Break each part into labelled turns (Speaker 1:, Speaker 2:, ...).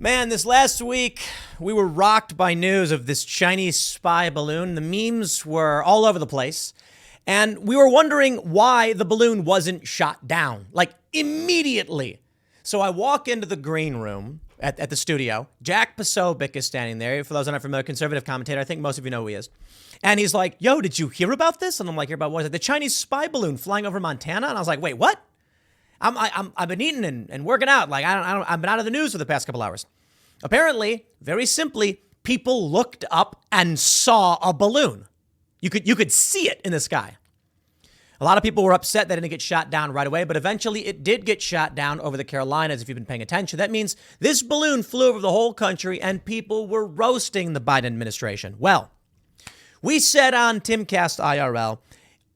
Speaker 1: Man, this last week, we were rocked by news of this Chinese spy balloon. The memes were all over the place. And we were wondering why the balloon wasn't shot down, like immediately. So I walk into the green room at the studio. Jack Posobiec is standing there. For those who are not familiar, conservative commentator. I think most of you know who he is. And he's like, yo, did you hear about this? And I'm like, hear about what? He's like, the Chinese spy balloon flying over Montana? And I was like, wait, what? I've been eating and working out. Like, I've been out of the news for the past couple hours. Apparently, very simply, people looked up and saw a balloon. You could see it in the sky. A lot of people were upset that it didn't get shot down right away, but eventually it did get shot down over the Carolinas, if you've been paying attention. That means this balloon flew over the whole country and people were roasting the Biden administration. Well, we said on Timcast IRL,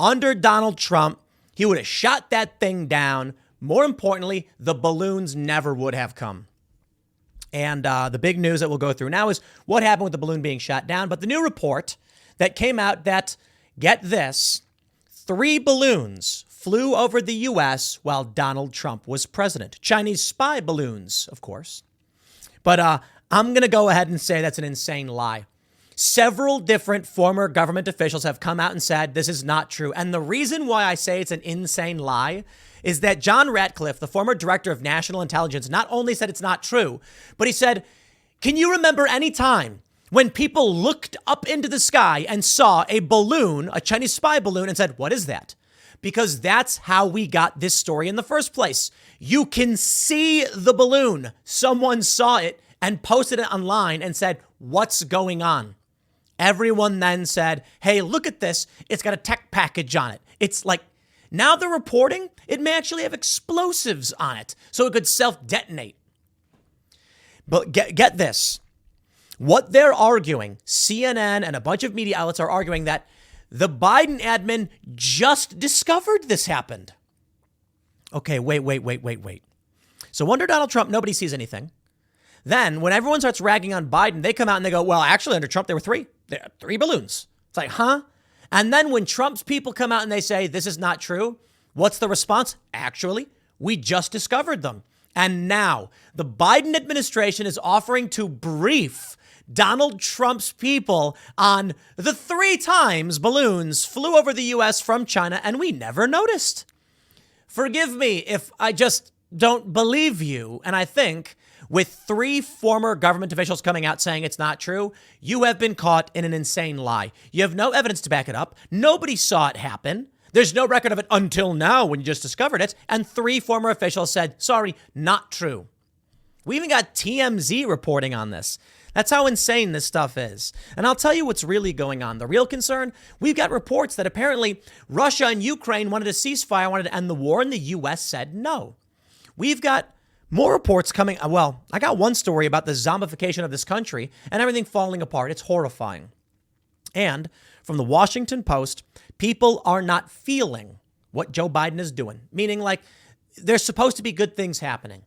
Speaker 1: under Donald Trump, he would have shot that thing down. More importantly, the balloons never would have come. And the big news that we'll go through now is what happened with the balloon being shot down. But the new report that came out that, get this, 3 balloons flew over the U.S. while Donald Trump was president. Chinese spy balloons, of course. But I'm going to go ahead and say that's an insane lie. Several different former government officials have come out and said this is not true. And the reason why I say it's an insane lie is that John Ratcliffe, the former director of national intelligence, not only said it's not true, but he said, can you remember any time when people looked up into the sky and saw a balloon, a Chinese spy balloon, and said, what is that? Because that's how we got this story in the first place. You can see the balloon. Someone saw it and posted it online and said, what's going on? Everyone then said, hey, look at this. It's got a tech package on it. It's like, now they're reporting it may actually have explosives on it, so it could self-detonate. But get this. What they're arguing, CNN and a bunch of media outlets are arguing that the Biden admin just discovered this happened. Okay, wait. So under Donald Trump, nobody sees anything. Then when everyone starts ragging on Biden, they come out and they go, well, actually under Trump, there were 3. There are 3 balloons. It's like, huh? And then when Trump's people come out and they say, this is not true, what's the response? Actually, we just discovered them. And now the Biden administration is offering to brief Donald Trump's people on the 3 times balloons flew over the U.S. from China and we never noticed. Forgive me if I just don't believe you. And I think with 3 former government officials coming out saying it's not true, you have been caught in an insane lie. You have no evidence to back it up. Nobody saw it happen. There's no record of it until now when you just discovered it. And 3 former officials said, sorry, not true. We even got TMZ reporting on this. That's how insane this stuff is. And I'll tell you what's really going on. The real concern, we've got reports that apparently Russia and Ukraine wanted a ceasefire, wanted to end the war, and the U.S. said no. We've got more reports coming. Well, I got one story about the zombification of this country and everything falling apart. It's horrifying. And from the Washington Post, people are not feeling what Joe Biden is doing, meaning like there's supposed to be good things happening,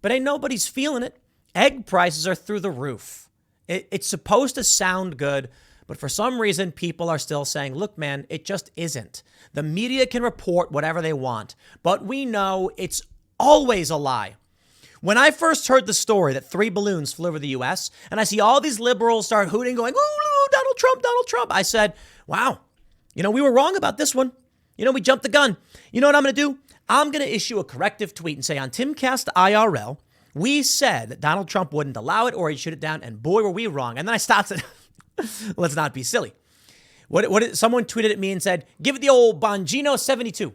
Speaker 1: but ain't nobody's feeling it. Egg prices are through the roof. It's supposed to sound good, but for some reason, people are still saying, look, man, it just isn't. The media can report whatever they want, but we know it's always a lie. When I first heard the story that 3 balloons flew over the U.S. and I see all these liberals start hooting, going, ooh, Donald Trump, I said, wow, we were wrong about this one. We jumped the gun. You know what I'm going to do? I'm going to issue a corrective tweet and say on Timcast IRL, we said that Donald Trump wouldn't allow it or he'd shoot it down, and boy, were we wrong. And then I stopped it. Let's not be silly. Someone tweeted at me and said, give it the old Bongino 72.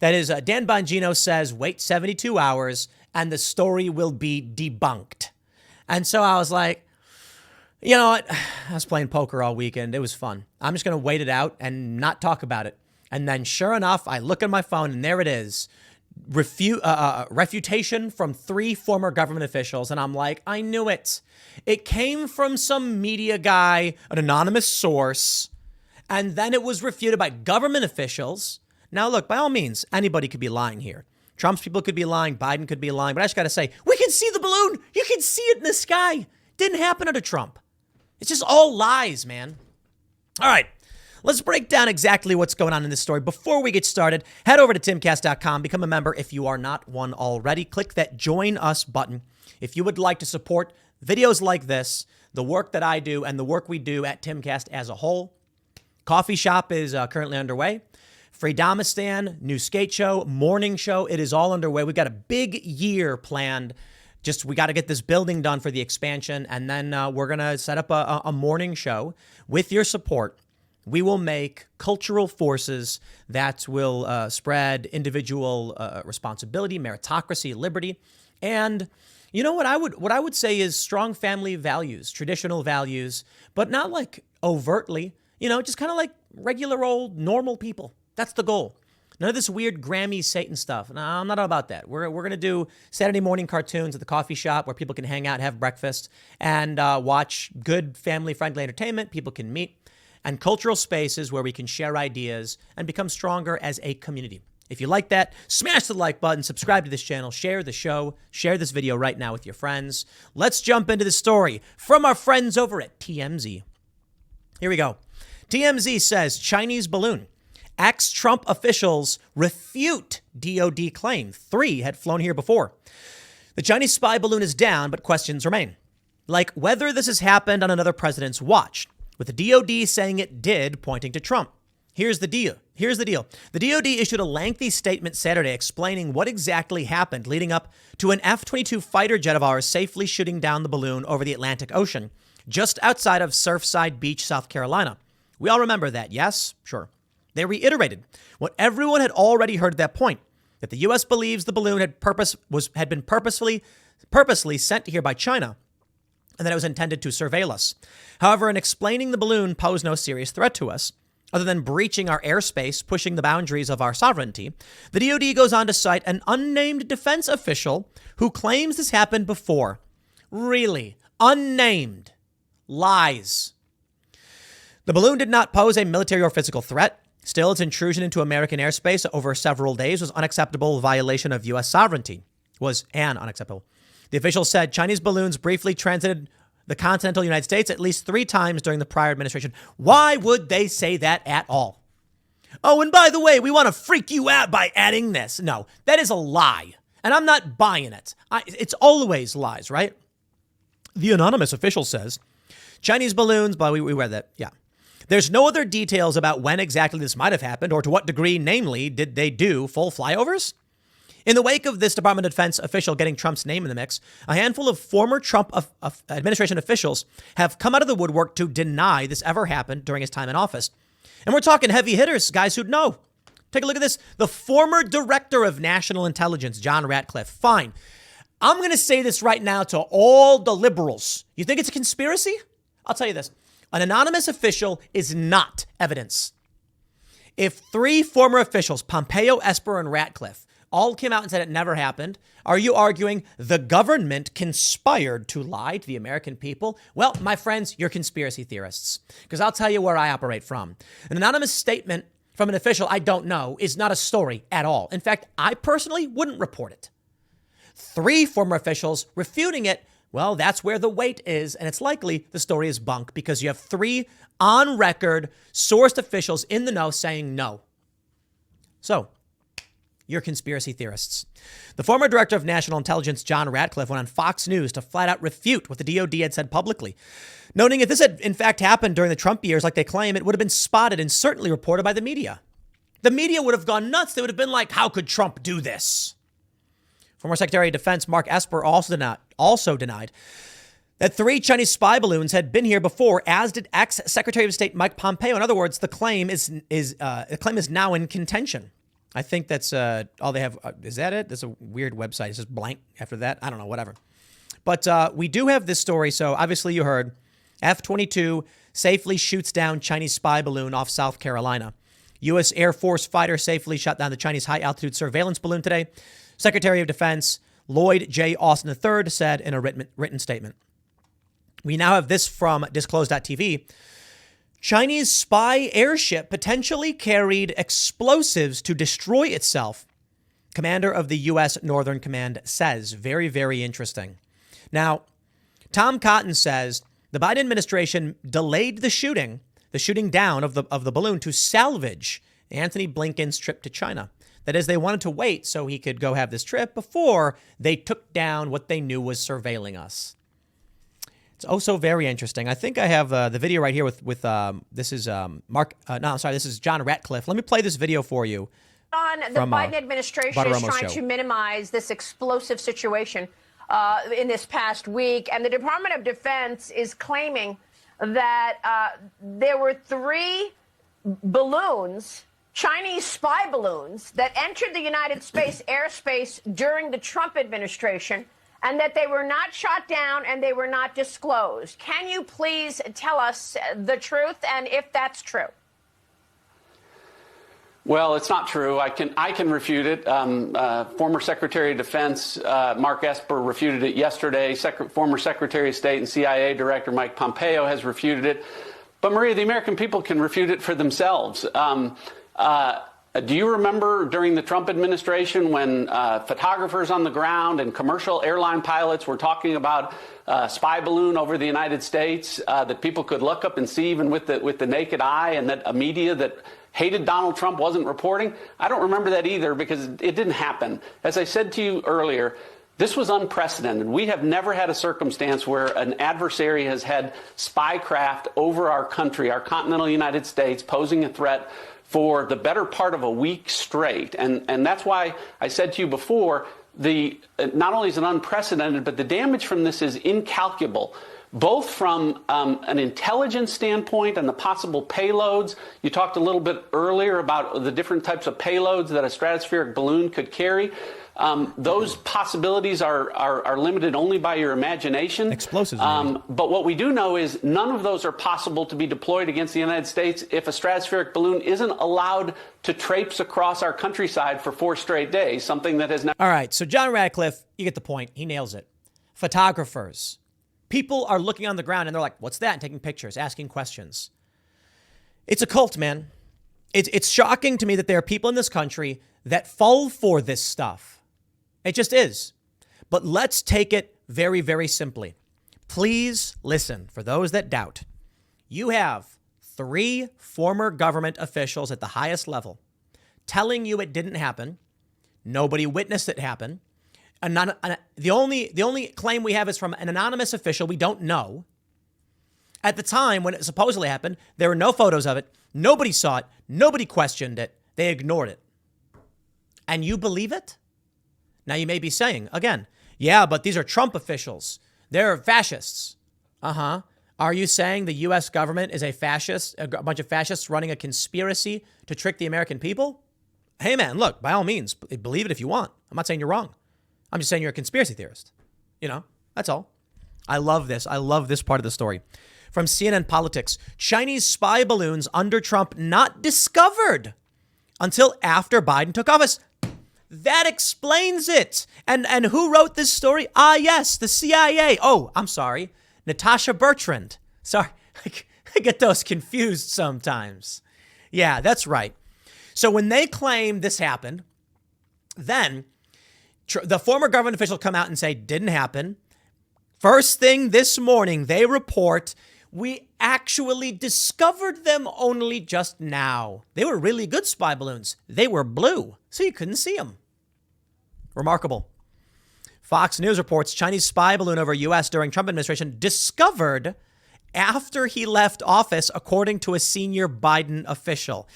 Speaker 1: That is, Dan Bongino says, wait 72 hours and the story will be debunked. And so I was like, you know what? I was playing poker all weekend. It was fun. I'm just going to wait it out and not talk about it. And then sure enough, I look at my phone and there it is. Refutation from 3 former government officials. And I'm like, I knew it. It came from some media guy, an anonymous source. And then it was refuted by government officials. Now, look, by all means, anybody could be lying here. Trump's people could be lying. Biden could be lying. But I just got to say, we can see the balloon. You can see it in the sky. Didn't happen under Trump. It's just all lies, man. All right. Let's break down exactly what's going on in this story. Before we get started, head over to timcast.com, become a member if you are not one already. Click that Join Us button if you would like to support videos like this, the work that I do, and the work we do at Timcast as a whole. Coffee shop is currently underway. Freedomistan, new skate show, morning show. It is all underway. We've got a big year planned. We got to get this building done for the expansion. And then we're going to set up a morning show. With your support, we will make cultural forces that will spread individual responsibility, meritocracy, liberty. And you know what I would say is strong family values, traditional values, but not like overtly, just kind of like regular old normal people. That's the goal. None of this weird Grammy Satan stuff. No, I'm not about that. We're going to do Saturday morning cartoons at the coffee shop where people can hang out, have breakfast, and watch good family-friendly entertainment. People can meet. And cultural spaces where we can share ideas and become stronger as a community. If you like that, smash the like button, subscribe to this channel, share the show, share this video right now with your friends. Let's jump into the story from our friends over at TMZ. Here we go. TMZ says Chinese balloon. Ex-Trump officials refute DoD claim. 3 had flown here before. The Chinese spy balloon is down, but questions remain. Like whether this has happened on another president's watch, with the DoD saying it did, pointing to Trump. Here's the deal. The DoD issued a lengthy statement Saturday explaining what exactly happened leading up to an F-22 fighter jet of ours safely shooting down the balloon over the Atlantic Ocean, just outside of Surfside Beach, South Carolina. We all remember that, yes? Sure. They reiterated what everyone had already heard at that point, that the U.S. believes the balloon had been purposely sent here by China, and that it was intended to surveil us. However, in explaining the balloon posed no serious threat to us, other than breaching our airspace, pushing the boundaries of our sovereignty, the DoD goes on to cite an unnamed defense official who claims this happened before. Really? Unnamed. Lies. The balloon did not pose a military or physical threat. Still, its intrusion into American airspace over several days was unacceptable violation of U.S. sovereignty. The official said Chinese balloons briefly transited the continental United States at least 3 times during the prior administration. Why would they say that at all? Oh, and by the way, we want to freak you out by adding this. No, that is a lie. And I'm not buying it. It's always lies, right? The anonymous official says Chinese balloons, but we read that, yeah. There's no other details about when exactly this might have happened or to what degree, namely, did they do full flyovers? In the wake of this Department of Defense official getting Trump's name in the mix, a handful of former Trump administration officials have come out of the woodwork to deny this ever happened during his time in office. And we're talking heavy hitters, guys who'd know. Take a look at this. The former director of national intelligence, John Ratcliffe. Fine. I'm going to say this right now to all the liberals. You think it's a conspiracy? I'll tell you this. An anonymous official is not evidence. If 3 former officials, Pompeo, Esper, and Ratcliffe, all came out and said it never happened, are you arguing the government conspired to lie to the American people? Well, my friends, you're conspiracy theorists. Because I'll tell you where I operate from. An anonymous statement from an official I don't know is not a story at all. In fact, I personally wouldn't report it. 3 former officials refuting it, well, that's where the weight is, and it's likely the story is bunk because you have 3 on-record sourced officials in the know saying no. So, you're conspiracy theorists. The former director of national intelligence, John Ratcliffe, went on Fox News to flat out refute what the DoD had said publicly, noting if this had in fact happened during the Trump years like they claim, it would have been spotted and certainly reported by the media. The media would have gone nuts. They would have been like, how could Trump do this? Former Secretary of Defense Mark Esper also denied that 3 Chinese spy balloons had been here before, as did ex-Secretary of State Mike Pompeo. In other words, the claim is now in contention. I think that's all they have. Is that it? That's a weird website. It's just blank after that. I don't know, whatever. But we do have this story. So obviously you heard F-22 safely shoots down Chinese spy balloon off South Carolina. U.S. Air Force fighter safely shot down the Chinese high-altitude surveillance balloon today. Secretary of Defense Lloyd J. Austin III said in a written statement. We now have this from disclosed.tv. Chinese spy airship potentially carried explosives to destroy itself. Commander of the U.S. Northern Command says. Very, very interesting. Now, Tom Cotton says the Biden administration delayed the shooting the shooting down of the balloon to salvage Antony Blinken's trip to China. That is, they wanted to wait so he could go have this trip before they took down what they knew was surveilling us. It's also very interesting. I think I have the video right here with this is this is John Ratcliffe. Let me play this video for you.
Speaker 2: The Biden administration is trying to minimize this explosive situation in this past week. And the Department of Defense is claiming that there were 3 balloons, Chinese spy balloons, that entered the United States airspace during the Trump administration, and that they were not shot down and they were not disclosed. Can you please tell us the truth and if that's true?
Speaker 3: Well, it's not true. I can refute it. Former Secretary of Defense Mark Esper refuted it yesterday. Former Secretary of State and CIA Director Mike Pompeo has refuted it. But Maria, the American people can refute it for themselves. Do you remember during the Trump administration when photographers on the ground and commercial airline pilots were talking about a spy balloon over the United States that people could look up and see even with the naked eye, and that a media that hated Donald Trump wasn't reporting? I don't remember that either, because it didn't happen. As I said to you earlier, this was unprecedented. We have never had a circumstance where an adversary has had spy craft over our country, our continental United States, posing a threat for the better part of a week straight. And that's why I said to you before, not only is it unprecedented, but the damage from this is incalculable, both from an intelligence standpoint and the possible payloads. You talked a little bit earlier about the different types of payloads that a stratospheric balloon could carry. Those possibilities are limited only by your imagination.
Speaker 1: Explosives.
Speaker 3: But what we do know is none of those are possible to be deployed against the United States if a stratospheric balloon isn't allowed to traipse across our countryside for 4 straight days, something that has not.
Speaker 1: All right. So John Ratcliffe, you get the point. He nails it. Photographers. People are looking on the ground and they're like, what's that? And taking pictures, asking questions. It's a cult, man. It's shocking to me that there are people in this country that fall for this stuff. It just is. But let's take it very, very simply. Please listen, for those that doubt. You have 3 former government officials at the highest level telling you it didn't happen. Nobody witnessed it happen. The only claim we have is from an anonymous official we don't know. At the time when it supposedly happened, there were no photos of it. Nobody saw it. Nobody questioned it. They ignored it. And you believe it? Now you may be saying, again, yeah, but these are Trump officials. They're fascists. Uh-huh. Are you saying the U.S. government is a fascist, a bunch of fascists running a conspiracy to trick the American people? Hey, man, look, by all means, believe it if you want. I'm not saying you're wrong. I'm just saying you're a conspiracy theorist. You know, that's all. I love this. I love this part of the story. From CNN Politics, Chinese spy balloons under Trump not discovered until after Biden took office. That explains it. And who wrote this story? Ah, yes, the CIA. Oh, I'm sorry. Natasha Bertrand. Sorry, I get those confused sometimes. Yeah, that's right. So when they claim this happened, then the former government official come out and say, didn't happen. First thing this morning, they report, we actually discovered them only just now. They were really good spy balloons. They were blue, so you couldn't see them. Remarkable. Fox News reports Chinese spy balloon over U.S. during Trump administration discovered after he left office, according to a senior Biden official.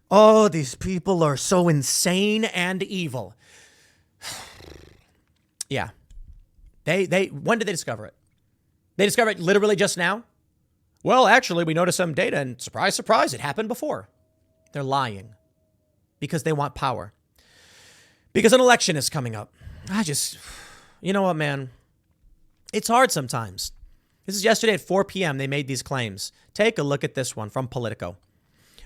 Speaker 1: Oh, these people are so insane and evil. Yeah. When did they discover it? They discovered it literally just now? Well, actually, we noticed some data and surprise, surprise, it happened before. They're lying because they want power. Because an election is coming up. You know what, man? It's hard sometimes. This is yesterday at 4 p.m. They made these claims. Take a look at this one from Politico.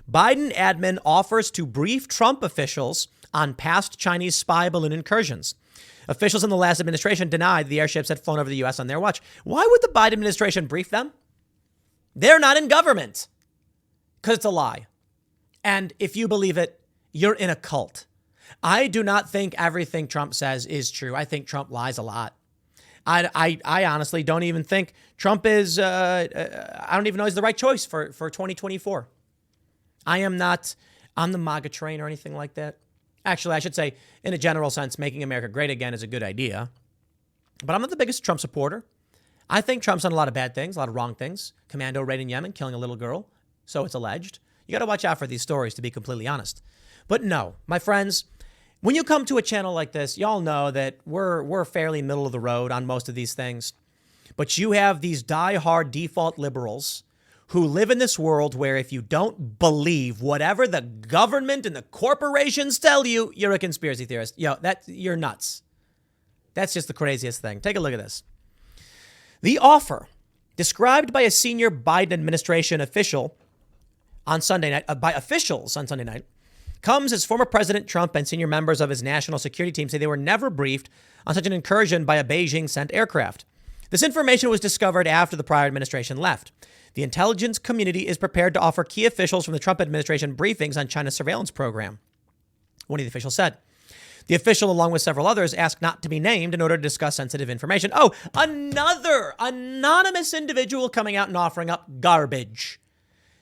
Speaker 1: Biden admin offers to brief Trump officials on past Chinese spy balloon incursions. Officials in the last administration denied the airships had flown over the U.S. on their watch. Why would the Biden administration brief them? They're not in government. Because it's a lie. And if you believe it, you're in a cult. I do not think everything Trump says is true. I think Trump lies a lot. I honestly don't even think Trump is, I don't even know he's the right choice for 2024. I am not on the MAGA train or anything like that. Actually, I should say, in a general sense, making America great again is a good idea. But I'm not the biggest Trump supporter. I think Trump's done a lot of bad things, a lot of wrong things. Commando raid in Yemen, killing a little girl. So it's alleged. You got to watch out for these stories, to be completely honest. But no, my friends, when you come to a channel like this, y'all know that we're fairly middle of the road on most of these things. But you have these diehard default liberals who live in this world where if you don't believe whatever the government and the corporations tell you, you're a conspiracy theorist. You're nuts. That's just the craziest thing. Take a look at this. The offer, described by a senior Biden administration official on Sunday night, by officials on Sunday night, comes as former President Trump and senior members of his national security team say they were never briefed on such an incursion by a Beijing-sent aircraft. This information was discovered after the prior administration left. The intelligence community is prepared to offer key officials from the Trump administration briefings on China's surveillance program, one of the officials said. The official, along with several others, asked not to be named in order to discuss sensitive information. Oh, another anonymous individual coming out and offering up garbage.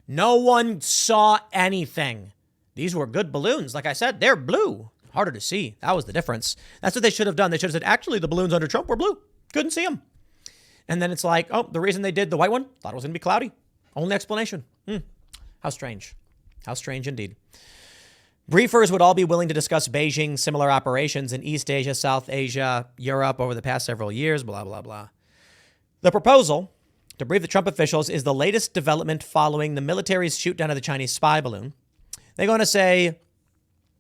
Speaker 1: No one saw anything. These were good balloons. Like I said, they're blue. Harder to see. That was the difference. That's what they should have done. They should have said, actually, the balloons under Trump were blue. Couldn't see them. And then it's like, oh, the reason they did the white one, thought it was going to be cloudy. Only explanation. How strange. How strange indeed. Briefers would all be willing to discuss Beijing's similar operations in East Asia, South Asia, Europe over the past several years, blah, blah, blah. The proposal to brief the Trump officials is the latest development following the military's shootdown of the Chinese spy balloon. They're going to say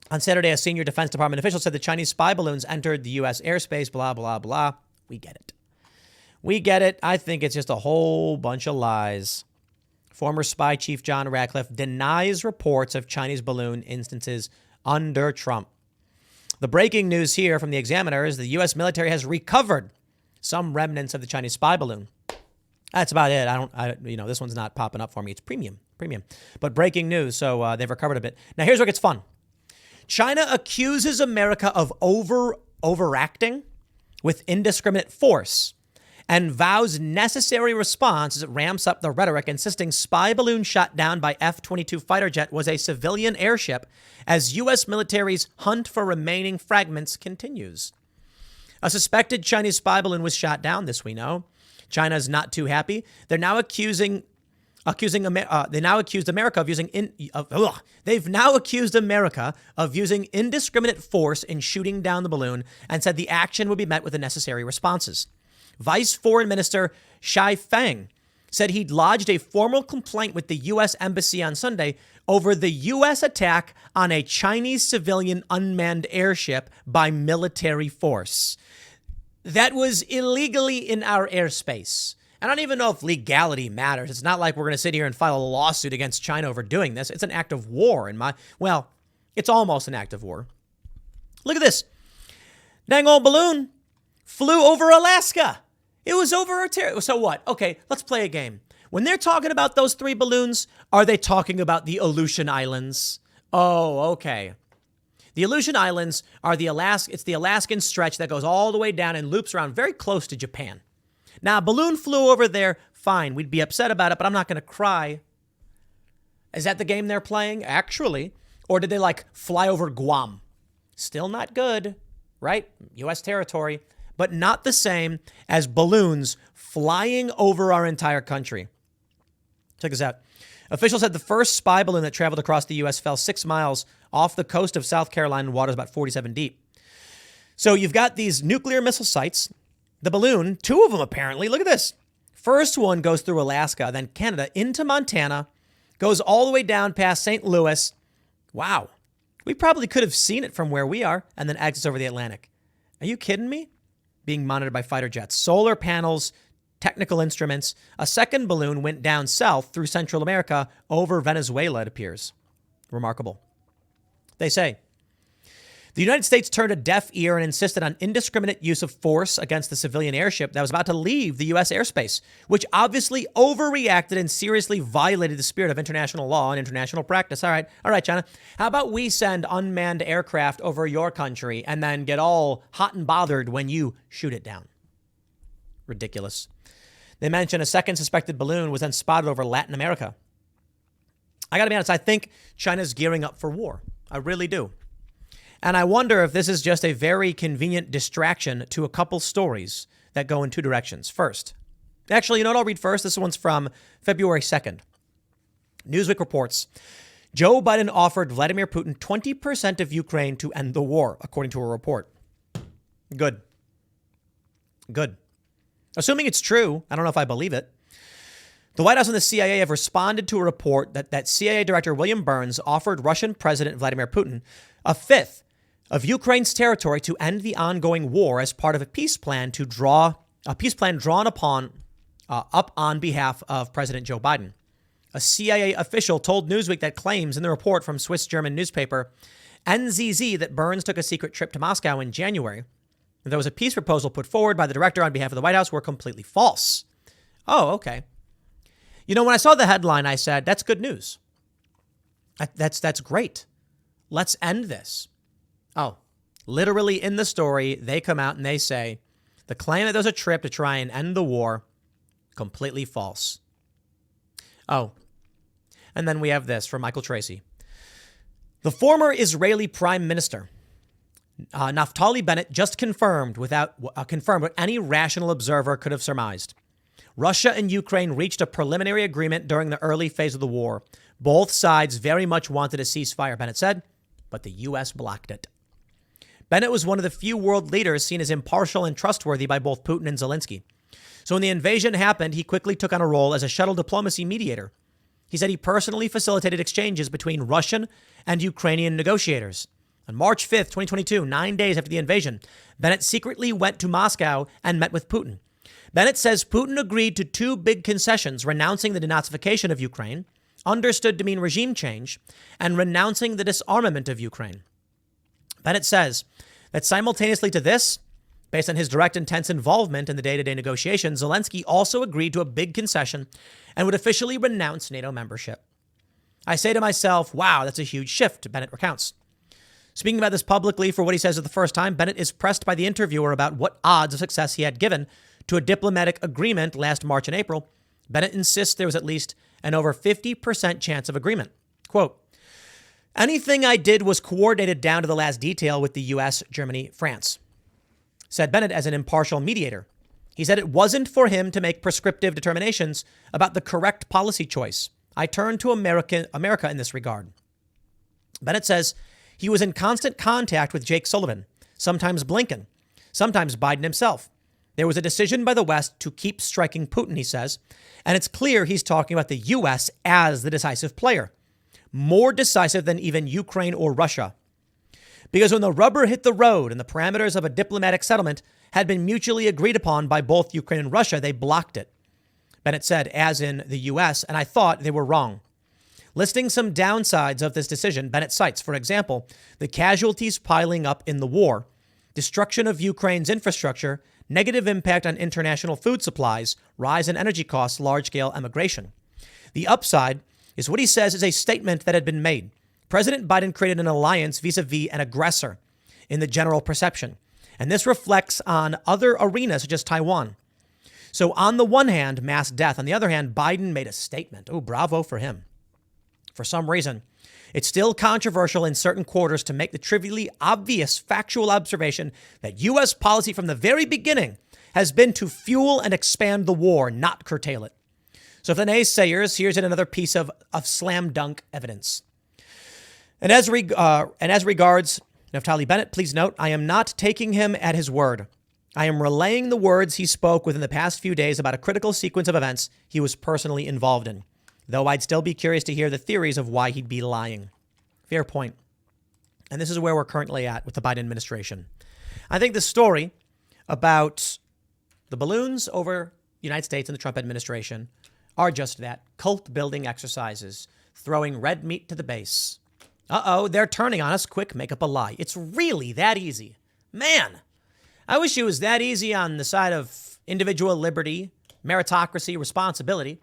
Speaker 1: on Saturday, a senior Defense Department official said the Chinese spy balloons entered the U.S. airspace, blah, blah, blah. We get it. We get it. I think it's just a whole bunch of lies. Former spy chief John Ratcliffe denies reports of Chinese balloon instances under Trump. The breaking news here from the Examiner is the U.S. military has recovered some remnants of the Chinese spy balloon. That's about it. This one's not popping up for me. It's premium. But breaking news, so they've recovered a bit. Now, here's where it gets fun. China accuses America of overacting with indiscriminate force and vows necessary response as it ramps up the rhetoric, insisting spy balloon shot down by F-22 fighter jet was a civilian airship as U.S. military's hunt for remaining fragments continues. A suspected Chinese spy balloon was shot down, this we know. China's not too happy. They've now accused America of using indiscriminate force in shooting down the balloon and said the action would be met with the necessary responses. Vice Foreign Minister Xi Feng said he'd lodged a formal complaint with the U.S. Embassy on Sunday over the U.S. attack on a Chinese civilian unmanned airship by military force. That was illegally in our airspace. I don't even know if legality matters. It's not like we're going to sit here and file a lawsuit against China over doing this. It's an act of war it's almost an act of war. Look at this. Dang old balloon flew over Alaska. It was over our territory. So what? Okay, let's play a game. When they're talking about those three balloons, are they talking about the Aleutian Islands? Oh, okay. The Aleutian Islands are it's the Alaskan stretch that goes all the way down and loops around very close to Japan. Now, a balloon flew over there, fine. We'd be upset about it, but I'm not going to cry. Is that the game they're playing? Actually. Or did they fly over Guam? Still not good, right? U.S. territory, but not the same as balloons flying over our entire country. Check this out. Officials said the first spy balloon that traveled across the U.S. fell 6 miles off the coast of South Carolina in waters about 47 deep. So you've got these nuclear missile sites. The balloon, 2 of them apparently, look at this. First one goes through Alaska, then Canada into Montana, goes all the way down past St. Louis. Wow. We probably could have seen it from where we are and then exits over the Atlantic. Are you kidding me? Being monitored by fighter jets, solar panels, technical instruments. A second balloon went down south through Central America over Venezuela, it appears. Remarkable. They say the United States turned a deaf ear and insisted on indiscriminate use of force against the civilian airship that was about to leave the U.S. airspace, which obviously overreacted and seriously violated the spirit of international law and international practice. All right, China. How about we send unmanned aircraft over your country and then get all hot and bothered when you shoot it down? Ridiculous. They mention a second suspected balloon was then spotted over Latin America. I got to be honest, I think China's gearing up for war. I really do. And I wonder if this is just a very convenient distraction to a couple stories that go in two directions. First, actually, you know what I'll read first? This one's from February 2nd. Newsweek reports, Joe Biden offered Vladimir Putin 20% of Ukraine to end the war, according to a report. Good. Assuming it's true, I don't know if I believe it. The White House and the CIA have responded to a report that CIA Director William Burns offered Russian President Vladimir Putin a fifth of Ukraine's territory to end the ongoing war as part of a peace plan drawn up on behalf of President Joe Biden. A CIA official told Newsweek that claims in the report from Swiss-German newspaper NZZ that Burns took a secret trip to Moscow in January. There was a peace proposal put forward by the director on behalf of the White House were completely false. Oh, okay. You know, when I saw the headline, I said, that's good news. That's great. Let's end this. Oh, literally in the story, they come out and they say the claim that there was a trip to try and end the war, completely false. Oh, and then we have this from Michael Tracy. The former Israeli prime minister, Naftali Bennett, just confirmed what any rational observer could have surmised. Russia and Ukraine reached a preliminary agreement during the early phase of the war. Both sides very much wanted a ceasefire, Bennett said, but the U.S. blocked it. Bennett was one of the few world leaders seen as impartial and trustworthy by both Putin and Zelensky. So when the invasion happened, he quickly took on a role as a shuttle diplomacy mediator. He said he personally facilitated exchanges between Russian and Ukrainian negotiators. On March 5th, 2022, 9 days after the invasion, Bennett secretly went to Moscow and met with Putin. Bennett says Putin agreed to two big concessions, renouncing the denazification of Ukraine, understood to mean regime change, and renouncing the disarmament of Ukraine. Bennett says that simultaneously to this, based on his direct intense involvement in the day-to-day negotiations, Zelensky also agreed to a big concession and would officially renounce NATO membership. I say to myself, wow, that's a huge shift, Bennett recounts. Speaking about this publicly for what he says at the first time, Bennett is pressed by the interviewer about what odds of success he had given to a diplomatic agreement last March and April. Bennett insists there was at least an over 50% chance of agreement. Quote, anything I did was coordinated down to the last detail with the U.S., Germany, France, said Bennett as an impartial mediator. He said it wasn't for him to make prescriptive determinations about the correct policy choice. I turned to America in this regard. Bennett says he was in constant contact with Jake Sullivan, sometimes Blinken, sometimes Biden himself. There was a decision by the West to keep striking Putin, he says, and it's clear he's talking about the U.S. as the decisive player, more decisive than even Ukraine or Russia. Because when the rubber hit the road and the parameters of a diplomatic settlement had been mutually agreed upon by both Ukraine and Russia, they blocked it. Bennett said, as in the U.S., and I thought they were wrong. Listing some downsides of this decision, Bennett cites, for example, the casualties piling up in the war, destruction of Ukraine's infrastructure, negative impact on international food supplies, rise in energy costs, large-scale emigration. The upside is what he says is a statement that had been made. President Biden created an alliance vis-a-vis an aggressor in the general perception. And this reflects on other arenas such as Taiwan. So on the one hand, mass death. On the other hand, Biden made a statement. Oh, bravo for him. For some reason, it's still controversial in certain quarters to make the trivially obvious factual observation that U.S. policy from the very beginning has been to fuel and expand the war, not curtail it. So for the naysayers, here's another piece of slam dunk evidence. And as regards Naftali Bennett, please note, I am not taking him at his word. I am relaying the words he spoke within the past few days about a critical sequence of events he was personally involved in, though I'd still be curious to hear the theories of why he'd be lying. Fair point. And this is where we're currently at with the Biden administration. I think the story about the balloons over the United States and the Trump administration are just that, cult-building exercises, throwing red meat to the base. Uh-oh, they're turning on us. Quick, make up a lie. It's really that easy. Man, I wish it was that easy on the side of individual liberty, meritocracy, responsibility,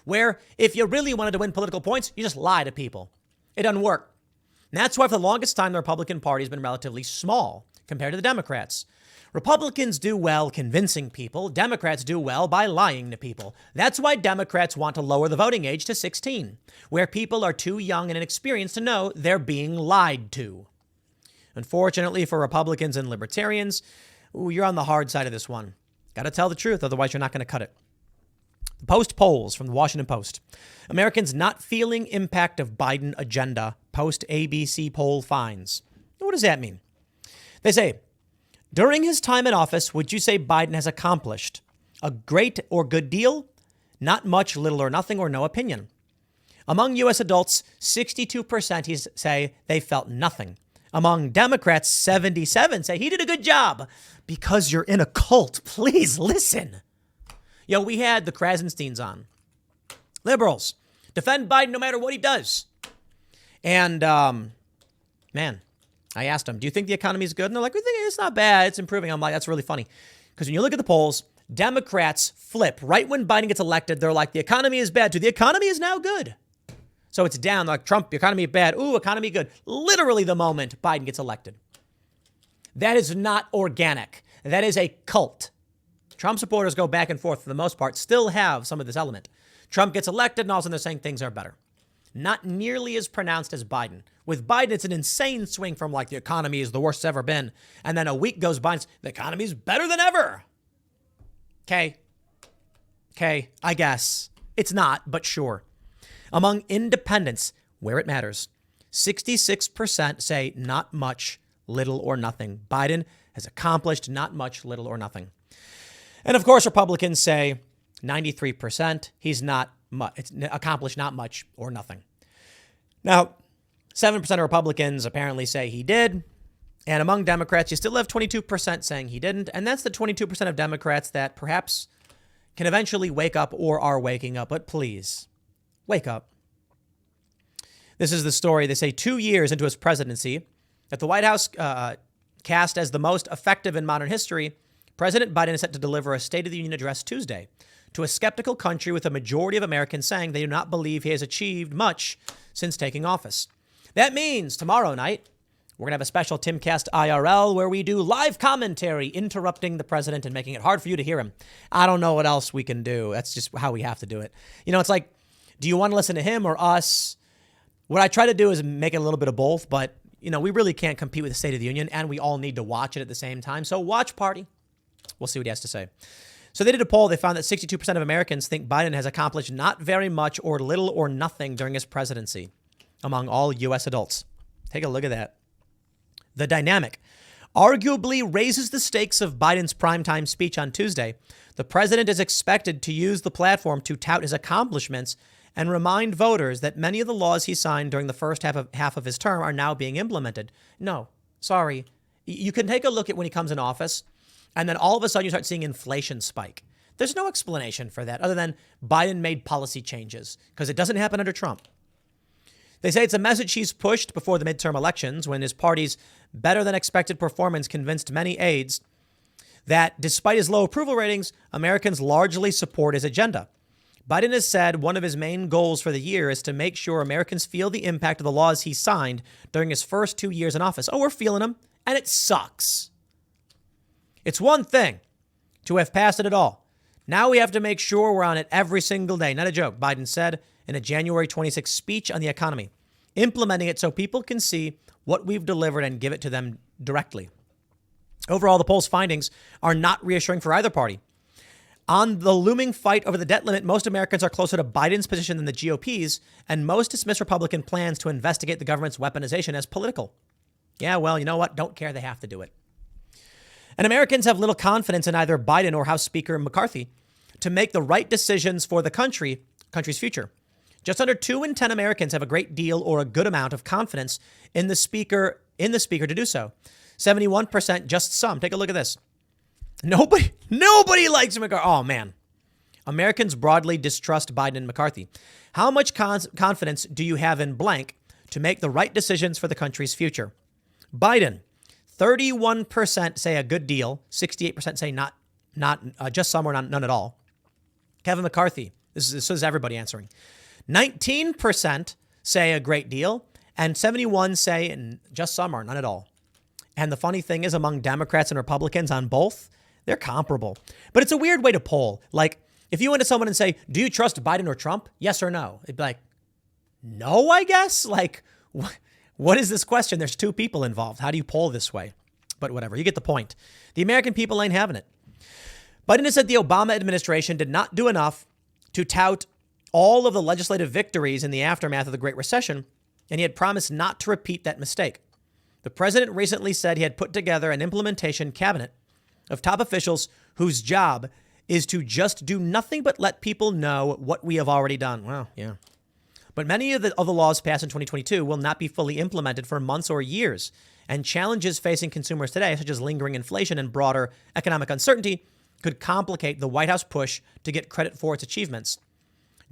Speaker 1: where if you really wanted to win political points, you just lie to people. It doesn't work. And that's why for the longest time, the Republican Party has been relatively small compared to the Democrats. Republicans do well convincing people. Democrats do well by lying to people. That's why Democrats want to lower the voting age to 16, where people are too young and inexperienced to know they're being lied to. Unfortunately for Republicans and libertarians, you're on the hard side of this one. Got to tell the truth, otherwise you're not going to cut it. The Post polls from the Washington Post. Americans not feeling impact of Biden agenda. Post ABC poll finds. What does that mean? They say, during his time in office, would you say Biden has accomplished a great or good deal? Not much, little or nothing, or no opinion. Among U.S. adults, 62% say they felt nothing. Among Democrats, 77 say he did a good job. Because you're in a cult, please listen. We had the Krasensteins on. Liberals defend Biden no matter what he does. And, man, I asked them, do you think the economy is good? And they're like, we think it's not bad. It's improving. I'm like, that's really funny. Because when you look at the polls, Democrats flip. Right when Biden gets elected, they're like, the economy is bad. The economy is now good. So it's down. Like Trump, the economy bad. Ooh, economy good. Literally the moment Biden gets elected. That is not organic. That is a cult. Trump supporters go back and forth for the most part, still have some of this element. Trump gets elected and all of a sudden they're saying things are better. Not nearly as pronounced as Biden. With Biden, it's an insane swing from like the economy is the worst it's ever been. And then a week goes by and the economy is better than ever. Okay, I guess. It's not, but sure. Among independents, where it matters, 66% say not much, little or nothing. Biden has accomplished not much, little or nothing. And of course, Republicans say 93% he's not it's accomplished not much or nothing. Now, 7% of Republicans apparently say he did. And among Democrats, you still have 22% saying he didn't. And that's the 22% of Democrats that perhaps can eventually wake up or are waking up. But please, wake up. This is the story. They say 2 years into his presidency, that the White House cast as the most effective in modern history, President Biden is set to deliver a State of the Union address Tuesday to a skeptical country with a majority of Americans saying they do not believe he has achieved much since taking office. That means tomorrow night, we're going to have a special Timcast IRL where we do live commentary, interrupting the president and making it hard for you to hear him. I don't know what else we can do. That's just how we have to do it. It's like, do you want to listen to him or us? What I try to do is make it a little bit of both, but, we really can't compete with the State of the Union, and we all need to watch it at the same time. So watch party. We'll see what he has to say. So they did a poll. They found that 62% of Americans think Biden has accomplished not very much or little or nothing during his presidency among all U.S. adults. Take a look at that. The dynamic arguably raises the stakes of Biden's primetime speech on Tuesday. The president is expected to use the platform to tout his accomplishments and remind voters that many of the laws he signed during the first half of his term are now being implemented. No, sorry. You can take a look at when he comes in office, and then all of a sudden you start seeing inflation spike. There's no explanation for that other than Biden made policy changes, because it doesn't happen under Trump. They say it's a message he's pushed before the midterm elections when his party's better than expected performance convinced many aides that despite his low approval ratings, Americans largely support his agenda. Biden has said one of his main goals for the year is to make sure Americans feel the impact of the laws he signed during his first 2 years in office. Oh, we're feeling them, and it sucks. It's one thing to have passed it at all. Now we have to make sure we're on it every single day. Not a joke, Biden said in a January 26th speech on the economy, implementing it so people can see what we've delivered and give it to them directly. Overall, the poll's findings are not reassuring for either party. On the looming fight over the debt limit, most Americans are closer to Biden's position than the GOP's, and most dismiss Republican plans to investigate the government's weaponization as political. Yeah, well, you know what? Don't care. They have to do it. And Americans have little confidence in either Biden or House Speaker McCarthy to make the right decisions for the country's future. Just under 2 in 10 Americans have a great deal or a good amount of confidence in the speaker to do so. 71%, just some. Take a look at this. Nobody likes McCarthy. Oh, man. Americans broadly distrust Biden and McCarthy. How much confidence do you have in blank to make the right decisions for the country's future? Biden, 31% say a good deal. 68% say not just some or none at all. Kevin McCarthy, this is everybody answering. 19% say a great deal, and 71% say just some or none at all. And the funny thing is, among Democrats and Republicans on both, they're comparable. But it's a weird way to poll. Like, if you went to someone and say, do you trust Biden or Trump? Yes or no? It'd be like, no, I guess. Like, what is this question? There's two people involved. How do you poll this way? But whatever, you get the point. The American people ain't having it. Biden has said the Obama administration did not do enough to tout all of the legislative victories in the aftermath of the Great Recession, and he had promised not to repeat that mistake. The president recently said he had put together an implementation cabinet of top officials whose job is to just do nothing but let people know what we have already done. Well, yeah. But many of the laws passed in 2022 will not be fully implemented for months or years, and challenges facing consumers today, such as lingering inflation and broader economic uncertainty, could complicate the White House push to get credit for its achievements.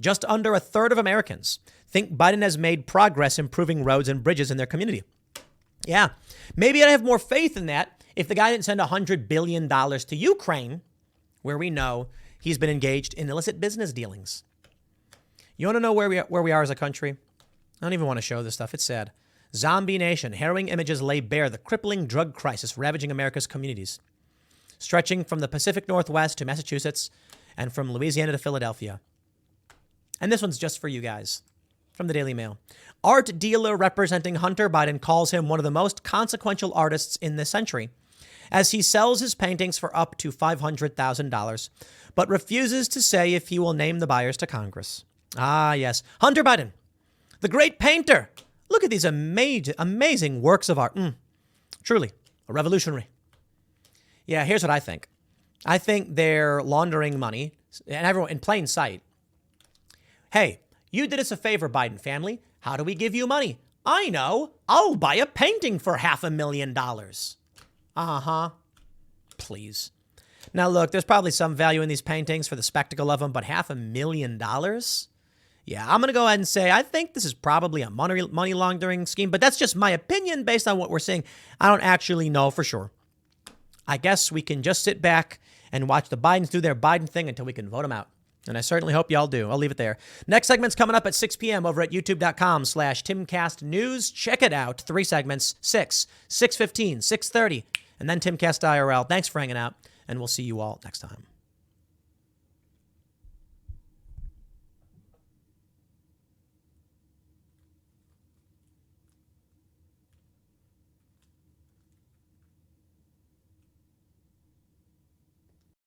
Speaker 1: Just under a third of Americans think Biden has made progress improving roads and bridges in their community. Yeah, maybe I'd have more faith in that if the guy didn't send $100 billion to Ukraine, where we know he's been engaged in illicit business dealings. You want to know where we are as a country? I don't even want to show this stuff. It's sad. Zombie nation. Harrowing images lay bare the crippling drug crisis ravaging America's communities, stretching from the Pacific Northwest to Massachusetts and from Louisiana to Philadelphia. And this one's just for you guys. From the Daily Mail. Art dealer representing Hunter Biden calls him one of the most consequential artists in this century, as he sells his paintings for up to $500,000, but refuses to say if he will name the buyers to Congress. Ah, yes. Hunter Biden, the great painter. Look at these amazing works of art. Truly a revolutionary. Yeah, here's what I think. I think they're laundering money, and everyone in plain sight. Hey, you did us a favor, Biden family. How do we give you money? I know. I'll buy a painting for $500,000. Uh-huh. Please. Now, look, there's probably some value in these paintings for the spectacle of them, but $500,000? Yeah, I'm going to go ahead and say I think this is probably a money laundering scheme, but that's just my opinion based on what we're seeing. I don't actually know for sure. I guess we can just sit back and watch the Bidens do their Biden thing until we can vote them out. And I certainly hope y'all do. I'll leave it there. Next segment's coming up at 6 p.m. over at youtube.com/TimCastNews. Check it out. 3 segments, 6, 6:15, 6:30, and then Timcast IRL. Thanks for hanging out, and we'll see you all next time.